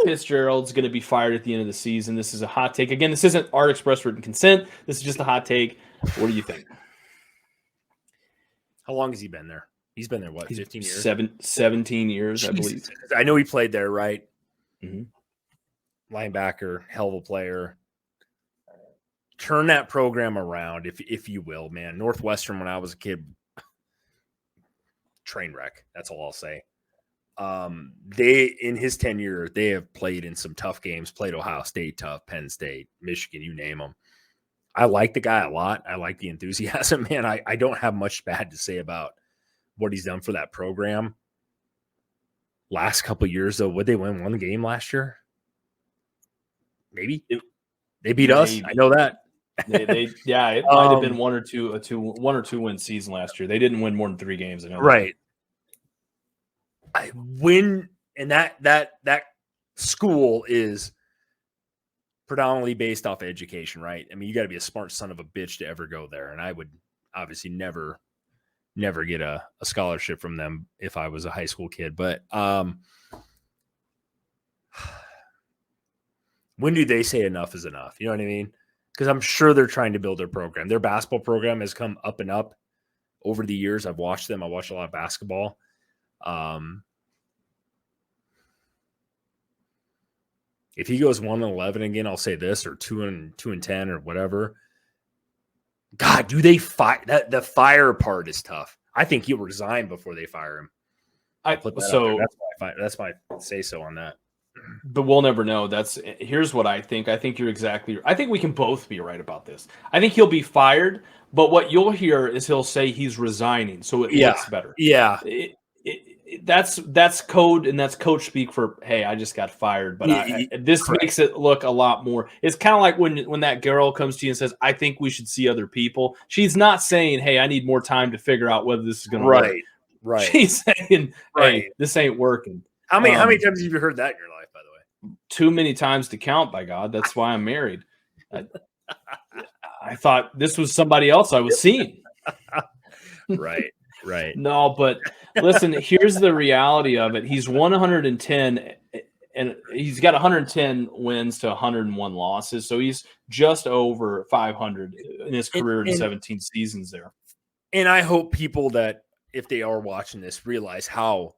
Fitzgerald's going to be fired at the end of the season. This is a hot take. Again, this isn't our express written consent. This is just a hot take. What do you think? How long has he been there? He's been there, what, 15 years? 17 years, Jesus. I believe. I know he played there, right? Mm-hmm. Linebacker, hell of a player. Turn that program around, if you will, man. Northwestern, when I was a kid, train wreck. That's all I'll say. They, in his tenure, they have played in some tough games, played Ohio State tough, Penn State, Michigan, you name them. I like the guy a lot. I like the enthusiasm, man. I don't have much bad to say about what he's done for that program. Last couple of years, though, would they win one game last year? Maybe. They beat us. I know that. It might have been one or two win season last year. They didn't win more than 3 games. I know right. That school is predominantly based off education, right? I mean, you got to be a smart son of a bitch to ever go there, and I would obviously never get a scholarship from them if I was a high school kid. But when do they say enough is enough? You know what I mean? Because I'm sure they're trying to build their program. Their basketball program has come up and up over the years. I've watched them. I watched a lot of basketball. If he goes 1-11 again, I'll say this, or 2-10 or whatever. God, do they fire? The fire part is tough. I think he'll resign before they fire him. That's my say so on that. But we'll never know. Here's what I think. I think you're exactly. I think we can both be right about this. I think he'll be fired, but what you'll hear is he'll say he's resigning, so it looks better. Yeah, that's code, and that's coach speak for, hey, I just got fired. But this correct. Makes it look a lot more. It's kind of like when that girl comes to you and says, I think we should see other people. She's not saying, hey, I need more time to figure out whether this is going to work. Right. She's saying, hey, this ain't working. How many times have you heard that in your life, by the way? Too many times to count, by God. That's why I'm married. I thought this was somebody else I was seeing. Right. No, but listen, here's the reality of it. He's 110, and he's got 110 wins to 101 losses. So he's just over 500 in his career in 17 seasons there. And I hope people that, if they are watching this, realize how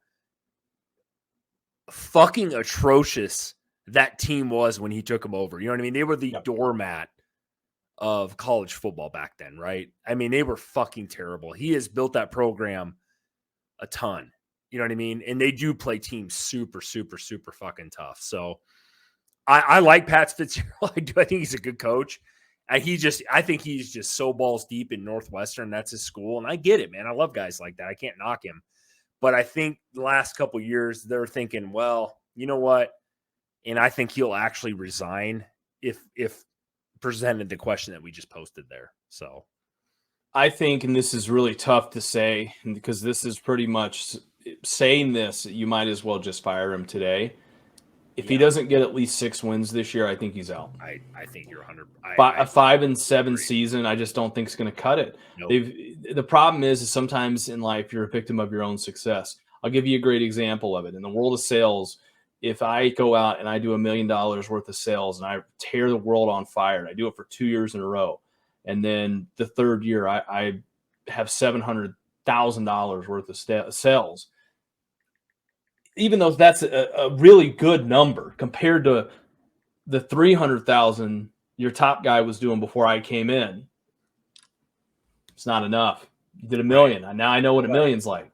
fucking atrocious that team was when he took them over. You know what I mean? They were the doormat of college football back then, right? I mean, they were fucking terrible. He has built that program a ton. You know what I mean? And they do play teams super, super, super fucking tough. So I like Pat Fitzgerald. I think he's a good coach. I think he's just so balls deep in Northwestern. That's his school. And I get it, man. I love guys like that. I can't knock him. But I think the last couple of years, they're thinking, well, you know what? And I think he'll actually resign if presented the question that we just posted there. So I think, and this is really tough to say because this is pretty much saying this, you might as well just fire him today. If he doesn't get at least 6 wins this year, I think he's out. I think you're 100. A 5-7 season, I just don't think is going to cut it. Nope. The problem is sometimes in life you're a victim of your own success. I'll give you a great example of it. In the world of sales, if I go out and I do $1 million worth of sales and I tear the world on fire, and I do it for 2 years in a row, and then the third year I have $700,000 worth of sales, even though that's a really good number compared to the 300,000 your top guy was doing before I came in, it's not enough. You did $1 million. Now I know what $1 million's like.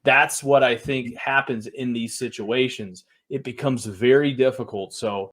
That's what I think happens in these situations. It becomes very difficult. So